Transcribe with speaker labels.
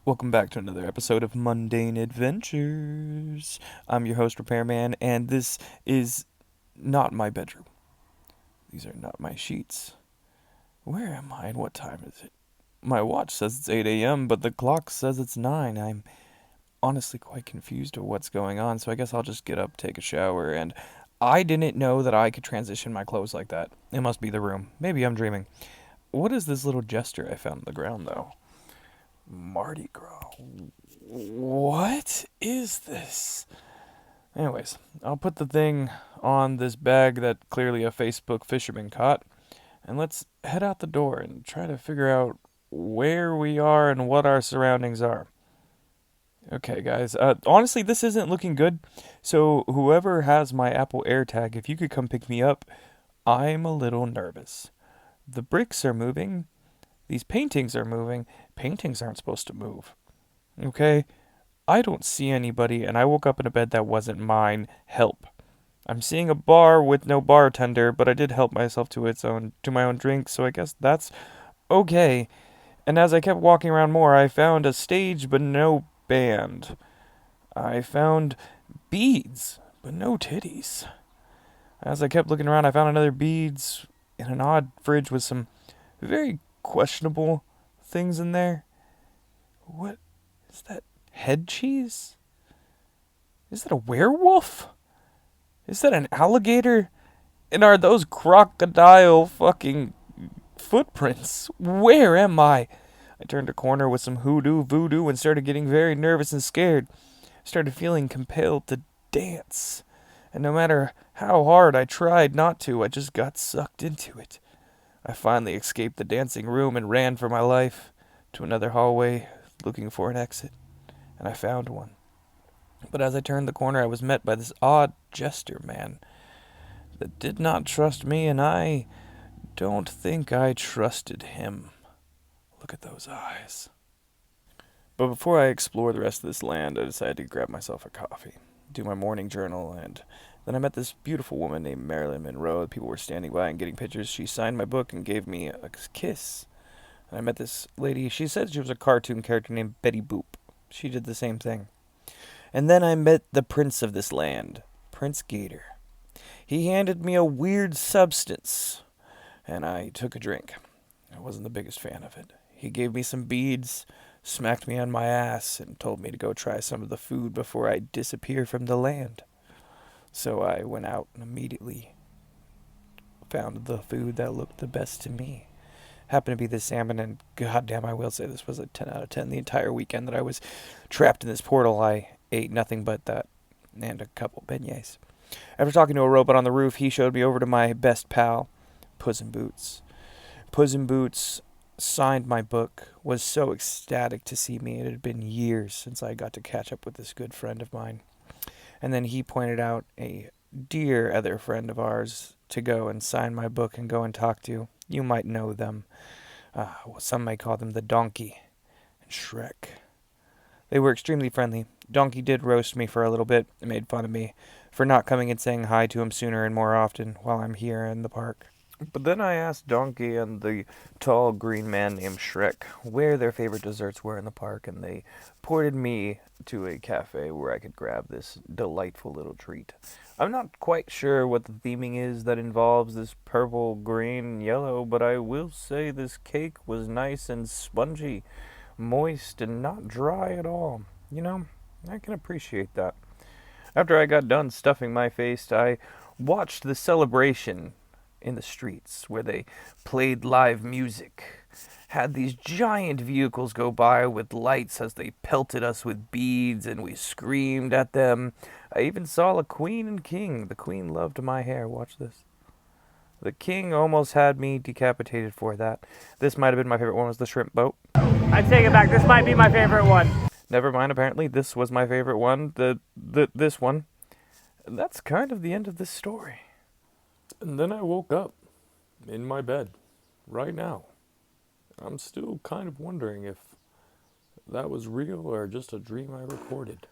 Speaker 1: Welcome back to another episode of Mundane Adventures. I'm your host, Repairman, and this is not my bedroom. These are not my sheets. Where am I and what time is it? My watch says it's 8 a.m., but the clock says it's 9. I'm honestly quite confused of what's going on, so I guess I'll just get up, take a shower, and I didn't know that I could transition my clothes like that. It must be the room. Maybe I'm dreaming. What is this little gesture I found on the ground, though? Mardi Gras. What is this? Anyways, I'll put the thing on this bag that clearly a Facebook fisherman caught, and let's head out the door and try to figure out where we are and what our surroundings are. Okay, guys. Honestly, this isn't looking good. So, whoever has my Apple AirTag, if you could come pick me up, I'm a little nervous. The bricks are moving. These paintings are moving. Paintings aren't supposed to move. Okay? I don't see anybody, and I woke up in a bed that wasn't mine. Help. I'm seeing a bar with no bartender, but I did help myself to my own drink, so I guess that's okay. And as I kept walking around more, I found a stage but no band. I found beads, but no titties. As I kept looking around, I found another beads in an odd fridge with some very questionable things in there. What is that? Head cheese? Is that a werewolf? Is that an alligator? And are those crocodile fucking footprints? Where am I? I turned a corner with some voodoo, and started getting very nervous and scared. I started feeling compelled to dance. And no matter how hard I tried not to, I just got sucked into it. I finally escaped the dancing room and ran for my life to another hallway, looking for an exit. And I found one. But as I turned the corner, I was met by this odd jester man that did not trust me, and I don't think I trusted him. Look at those eyes. But before I explore the rest of this land, I decided to grab myself a coffee, do my morning journal, and then I met this beautiful woman named Marilyn Monroe. People were standing by and getting pictures. She signed my book and gave me a kiss. And I met this lady. She said she was a cartoon character named Betty Boop. She did the same thing. And then I met the prince of this land, Prince Gator. He handed me a weird substance, and I took a drink. I wasn't the biggest fan of it. He gave me some beads, smacked me on my ass, and told me to go try some of the food before I disappear from the land. So I went out and immediately found the food that looked the best to me. Happened to be the salmon, and goddamn, I will say this was a 10 out of 10. The entire weekend that I was trapped in this portal, I ate nothing but that and a couple beignets. After talking to a robot on the roof, he showed me over to my best pal, Puss in Boots. Puss in Boots signed my book, was so ecstatic to see me. It had been years since I got to catch up with this good friend of mine. And then he pointed out a dear other friend of ours to go and sign my book and go and talk to. You might know them. Some may call them the Donkey and Shrek. They were extremely friendly. Donkey did roast me for a little bit and made fun of me for not coming and saying hi to him sooner and more often while I'm here in the park. But then I asked Donkey and the tall green man named Shrek where their favorite desserts were in the park, and they ported me to a cafe where I could grab this delightful little treat. I'm not quite sure what the theming is that involves this purple, green, yellow, but I will say this cake was nice and spongy, moist, and not dry at all. I can appreciate that. After I got done stuffing my face, I watched the celebration in the streets where they played live music, had these giant vehicles go by with lights as they pelted us with beads, and we screamed at them. I even saw a queen and king. The queen loved my hair. Watch this. The king almost had me decapitated for that. This might have been my favorite one, was the shrimp boat.
Speaker 2: I take it back. This might be my favorite one.
Speaker 1: Never mind, apparently this was my favorite one. This one. That's kind of the end of this story. And then I woke up in my bed right now. I'm still kind of wondering if that was real or just a dream I recorded.